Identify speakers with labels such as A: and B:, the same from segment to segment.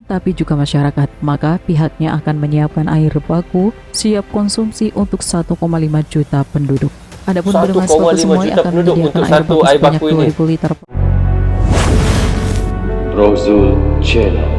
A: tapi juga masyarakat. Maka pihaknya akan menyiapkan air baku siap konsumsi untuk 1,5 juta penduduk. Adapun bendungan Sepaku Semoy akan menyediakan air baku sebanyak 2.000 liter.
B: Brozul Channel.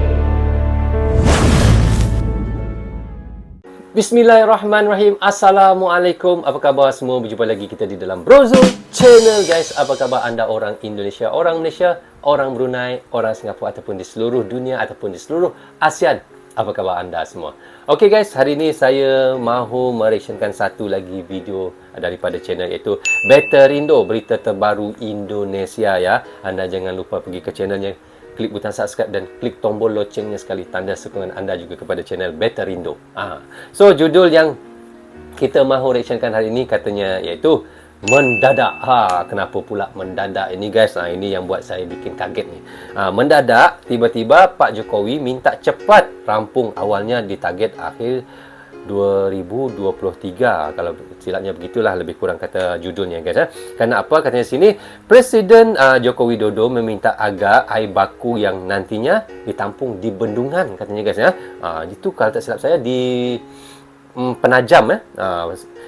C: Bismillahirrahmanirrahim. Assalamualaikum. Apa khabar semua? Berjumpa lagi kita di dalam Brozul Channel, guys. Apa khabar anda orang Indonesia, orang Malaysia, orang Brunei, orang Singapura ataupun di seluruh dunia ataupun di seluruh ASEAN? Apa khabar anda semua? Okey guys, hari ini saya mahu mereaksyenkan satu lagi video daripada channel, iaitu Beterindo, berita terbaru Indonesia ya. Anda jangan lupa pergi ke channelnya, klik butang subscribe dan klik tombol locengnya sekali, tanda sokongan anda juga kepada channel Beterindo. So judul yang kita mahu reaksyenkan hari ini katanya iaitu mendadak. Kenapa pula mendadak ini guys? Ini yang buat saya bikin kaget ni. Mendadak tiba-tiba Pak Jokowi minta cepat rampung, awalnya ditarget akhir 2023, kalau silapnya begitulah lebih kurang kata judulnya guys. Kerana apa? Katanya sini Presiden Joko Widodo meminta agar air baku yang nantinya ditampung di bendungan, katanya guys ya. Itu kalau tak silap saya di Penajam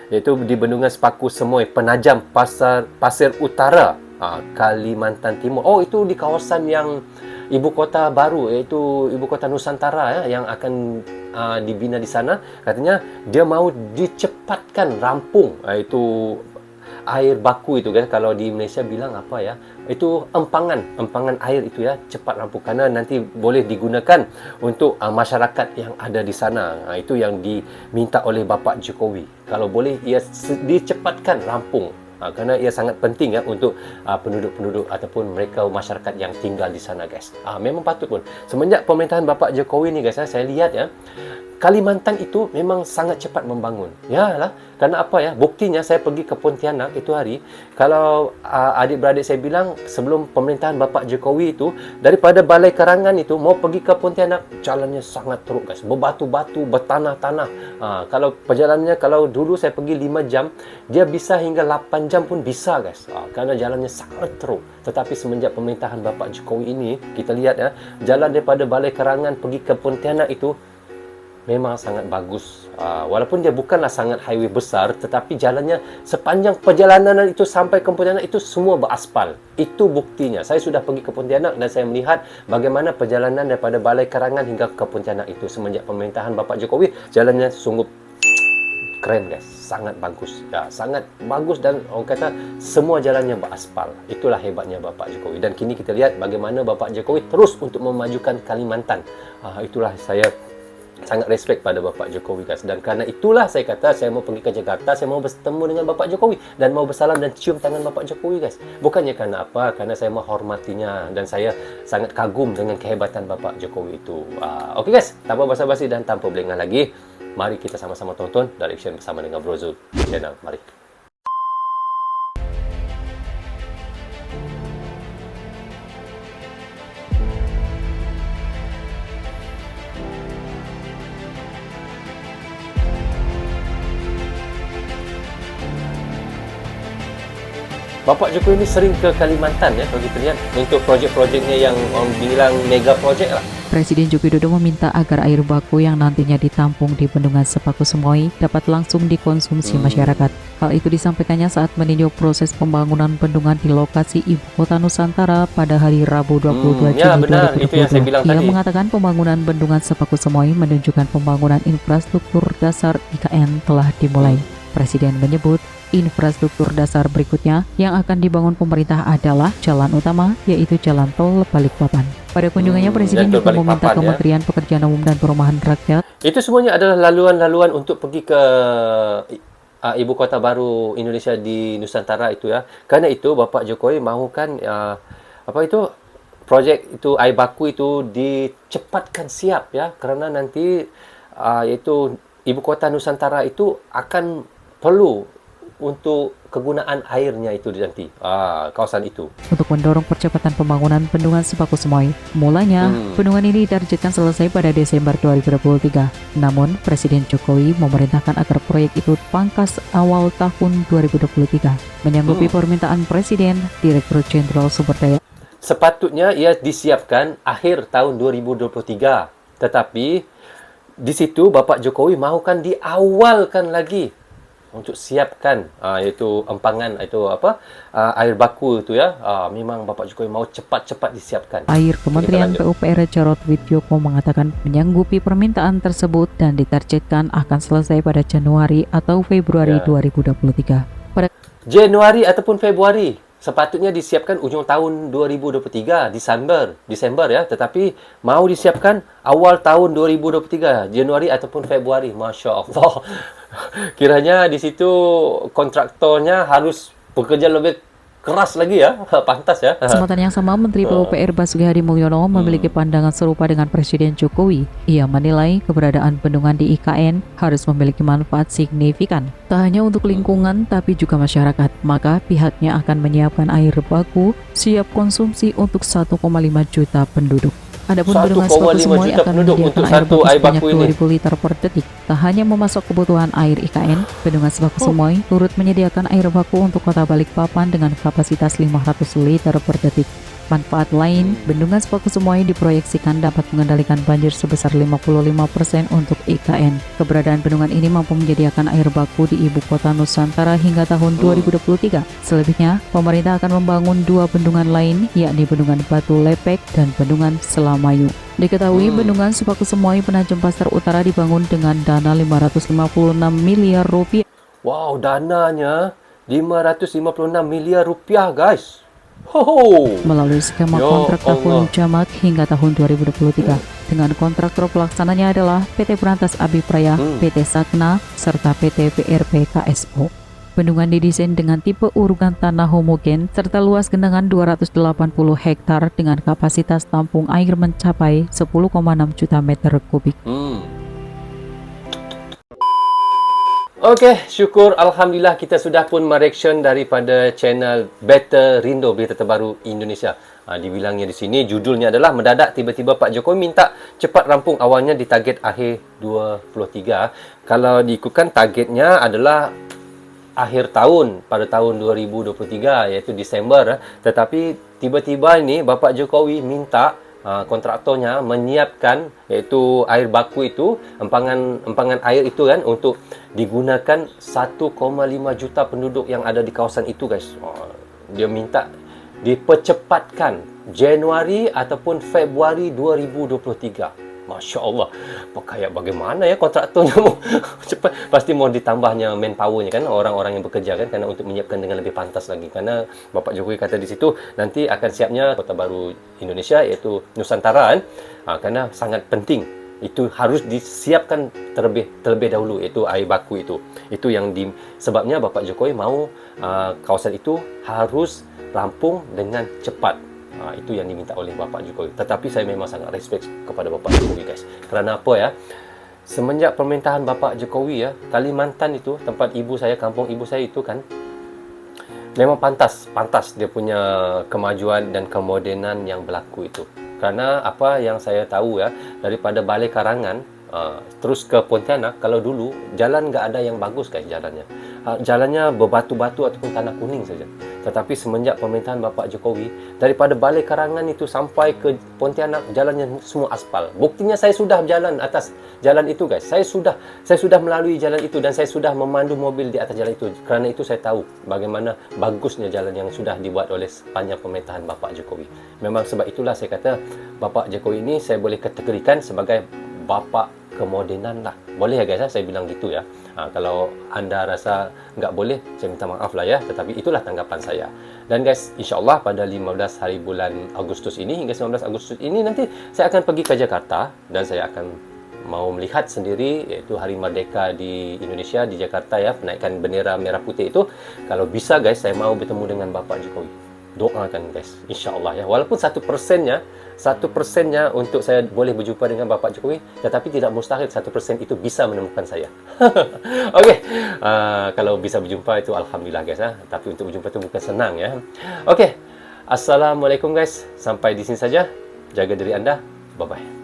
C: iaitu di bendungan Sepaku Semoy, Penajam, Pasir Utara, Kalimantan Timur. Oh, itu di kawasan yang ibu kota baru, iaitu ibu kota Nusantara yang akan dibina di sana. Katanya dia mahu dicepatkan rampung itu air baku itu kan, kalau di Malaysia bilang apa ya, itu empangan air itu ya, cepat rampung kerana nanti boleh digunakan untuk masyarakat yang ada di sana. Itu yang diminta oleh Bapak Jokowi, kalau boleh ia dicepatkan rampung, kerana ia sangat penting ya untuk penduduk-penduduk ataupun mereka masyarakat yang tinggal di sana guys. Memang patut pun semenjak pemerintahan Bapak Jokowi ni guys, saya lihat ya, Kalimantan itu memang sangat cepat membangun. Yalah, kerana apa ya? Buktinya saya pergi ke Pontianak itu hari. Kalau adik-beradik saya bilang sebelum pemerintahan Bapak Jokowi itu, daripada Balai Karangan itu mau pergi ke Pontianak, jalannya sangat teruk guys. Berbatu-batu, bertanah-tanah. Kalau perjalanannya, kalau dulu saya pergi 5 jam, dia bisa hingga 8 jam pun bisa guys. Kerana jalannya sangat teruk. Tetapi semenjak pemerintahan Bapak Jokowi ini, kita lihat ya, jalan daripada Balai Karangan pergi ke Pontianak itu memang sangat bagus. Walaupun dia bukanlah sangat highway besar, tetapi jalannya sepanjang perjalanan itu sampai ke Pontianak itu semua beraspal. Itu buktinya. Saya sudah pergi ke Pontianak dan saya melihat bagaimana perjalanan daripada Balai Karangan hingga ke Pontianak itu semenjak pemerintahan Bapak Jokowi. Jalannya sungguh keren guys, sangat bagus ya, sangat bagus, dan orang kata semua jalannya beraspal. Itulah hebatnya Bapak Jokowi, dan kini kita lihat bagaimana Bapak Jokowi terus untuk memajukan Kalimantan. Itulah saya sangat respect pada Bapak Jokowi guys, dan kerana itulah saya kata saya mau pergi ke Jakarta, saya mau bertemu dengan Bapak Jokowi dan mau bersalam dan cium tangan Bapak Jokowi guys. Bukannya kerana apa, kerana saya menghormatinya dan saya sangat kagum dengan kehebatan Bapak Jokowi itu. Okey guys, tanpa basa-basi dan tanpa berlengah lagi, mari kita sama-sama tonton dan reaction bersama dengan Brozul Channel. Mari. Bapak Jokowi ini sering ke Kalimantan ya, kalau kita lihat untuk projek-projeknya yang orang bilang mega projek lah.
A: Presiden Joko Widodo meminta agar air baku yang nantinya ditampung di bendungan Sepaku Semoy dapat langsung dikonsumsi masyarakat. Hal itu disampaikannya saat meninjau proses pembangunan bendungan di lokasi ibu kota Nusantara pada hari Rabu 22 Juni 2022. Ia mengatakan pembangunan bendungan Sepaku Semoy menunjukkan pembangunan infrastruktur dasar IKN telah dimulai. Presiden menyebut infrastruktur dasar berikutnya yang akan dibangun pemerintah adalah jalan utama, yaitu jalan tol Balikpapan. Pada kunjungannya, Presiden juga meminta Kementerian Pekerjaan Umum dan Perumahan Rakyat.
C: Itu semuanya adalah laluan-laluan untuk pergi ke ibu kota baru Indonesia di Nusantara itu ya. Kerana itu Bapak Jokowi mahukan projek itu air baku itu dicepatkan siap ya, kerana nanti iaitu ibu kota Nusantara itu akan perlu untuk kegunaan airnya itu nanti, kawasan itu.
A: Untuk mendorong percepatan pembangunan bendungan Sepaku Semoy, mulanya bendungan ini ditargetkan selesai pada Desember 2023. Namun, Presiden Jokowi memerintahkan agar proyek itu pangkas awal tahun 2023. Menyanggupi permintaan Presiden, Direktur Jenderal Sumber Daya
C: sepatutnya ia disiapkan akhir tahun 2023. Tetapi di situ Bapak Jokowi mahukan diawalkan lagi untuk siapkan iaitu empangan itu air baku itu ya. Memang Bapak Jokowi mau cepat-cepat disiapkan.
A: Air Kementerian
C: Kita lanjut.
A: PUPR Jarod Widyoko mengatakan menyanggupi permintaan tersebut dan ditargetkan akan selesai pada Januari atau Februari
C: Ya.
A: 2023. Pada
C: Januari ataupun Februari. Sepatutnya disiapkan ujung tahun 2023, Desember ya. Tetapi mau disiapkan awal tahun 2023, Januari ataupun Februari. Masya Allah. Kiranya di situ kontraktornya harus bekerja lebih keras lagi ya. Pantas ya.
A: kesempatan yang sama, Menteri PUPR Basuki Hadi Mulyono memiliki pandangan serupa dengan Presiden Jokowi. Ia menilai keberadaan bendungan di IKN harus memiliki manfaat signifikan, tak hanya untuk lingkungan tapi juga masyarakat. Maka pihaknya akan menyiapkan air baku siap konsumsi untuk 1,5 juta penduduk. Adapun bendungan
C: 1,5
A: Sepaku Semoy
C: juta
A: akan
C: penduduk
A: menyediakan
C: untuk
A: air
C: satu
A: baku
C: air
A: sebanyak
C: baku ini.
A: 2.000 liter per detik. Tak hanya memasok kebutuhan air IKN, bendungan Sepaku Semoy turut menyediakan air baku untuk kota Balikpapan dengan kapasitas 500 liter per detik. Manfaat lain, bendungan Sepaku Semoy diproyeksikan dapat mengendalikan banjir sebesar 55% untuk IKN. Keberadaan bendungan ini mampu menyediakan air baku di ibu kota Nusantara hingga tahun 2023. Selebihnya, pemerintah akan membangun 2 bendungan lain, yakni Bendungan Batu Lepek dan Bendungan Selamayu. Diketahui bendungan Sepaku Semoy Penajem Pasar Utara dibangun dengan dana 556 miliar rupiah.
C: Wow, dananya 556 miliar rupiah, guys. Ho.
A: Melalui skema
C: Ya
A: kontrak tahun
C: Allah.
A: jamak hingga tahun 2023. Dengan kontraktor pelaksananya adalah PT Berantas Abipraya, PT Sakna, serta PT BRP KSO. Bendungan didesain dengan tipe urugan tanah homogen serta luas genangan 280 hektar dengan kapasitas tampung air mencapai 10,6 juta meter kubik.
C: Okey, syukur Alhamdulillah kita sudah pun mereaction daripada channel Better Rindo, berita terbaru Indonesia. Dibilangnya di sini, judulnya adalah mendadak tiba-tiba Pak Jokowi minta cepat rampung, awalnya ditarget akhir 23. Kalau diikutkan targetnya adalah akhir tahun pada tahun 2023 iaitu Disember. Tetapi tiba-tiba ini Bapak Jokowi minta kontraktornya menyiapkan iaitu air baku itu, empangan air itu kan untuk digunakan 1,5 juta penduduk yang ada di kawasan itu, guys. Dia minta dipercepatkan Januari ataupun Februari 2023. Masya Allah. Kayak bagaimana ya kontraktornya mau cepat, pasti mau ditambahnya manpowernya kan, orang-orang yang bekerja kan, karena untuk menyiapkan dengan lebih pantas lagi. Karena Bapak Jokowi kata di situ nanti akan siapnya kota baru Indonesia iaitu Nusantara kan. Karena sangat penting itu harus disiapkan terlebih dahulu, iaitu air baku itu. Itu yang sebabnya Bapak Jokowi mau kawasan itu harus rampung dengan cepat. Itu yang diminta oleh Bapak Jokowi. Tetapi saya memang sangat respect kepada Bapak Jokowi, guys. Kerana apa ya? Semenjak pemerintahan Bapak Jokowi ya, Kalimantan itu, tempat ibu saya, kampung ibu saya itu kan, memang pantas dia punya kemajuan dan kemodenan yang berlaku itu. Kerana apa yang saya tahu ya, daripada Balai Karangan terus ke Pontianak, kalau dulu jalan nggak ada yang bagus, guys, jalannya. Jalannya berbatu-batu ataupun tanah kuning saja. Tetapi semenjak pemerintahan Bapak Jokowi, daripada Balai Karangan itu sampai ke Pontianak, jalannya semua aspal. Buktinya saya sudah berjalan atas jalan itu, guys. Saya sudah melalui jalan itu dan saya sudah memandu mobil di atas jalan itu. Kerana itu saya tahu bagaimana bagusnya jalan yang sudah dibuat oleh sepanjang pemerintahan Bapak Jokowi. Memang sebab itulah saya kata Bapak Jokowi ini saya boleh kategorikan sebagai Bapak kemodenan lah. Boleh ya, guys, saya bilang gitu ya. Kalau anda rasa nggak boleh, saya minta maaf lah ya. Tetapi itulah tanggapan saya. Dan guys, insyaAllah pada 15 hari bulan Agustus ini hingga 19 Agustus ini nanti saya akan pergi ke Jakarta dan saya akan mau melihat sendiri iaitu Hari Merdeka di Indonesia, di Jakarta ya, penaikan bendera merah putih itu. Kalau bisa, guys, saya mau bertemu dengan Bapak Jokowi. Doakan, guys, insyaAllah ya. Walaupun 1%nya untuk saya boleh berjumpa dengan Bapak Jokowi, tetapi tidak mustahil 1% itu bisa menemukan saya. Okey, kalau bisa berjumpa itu Alhamdulillah, guys. Tapi untuk berjumpa itu bukan senang ya. Okey, Assalamualaikum, guys. Sampai di sini saja. Jaga diri anda. Bye-bye.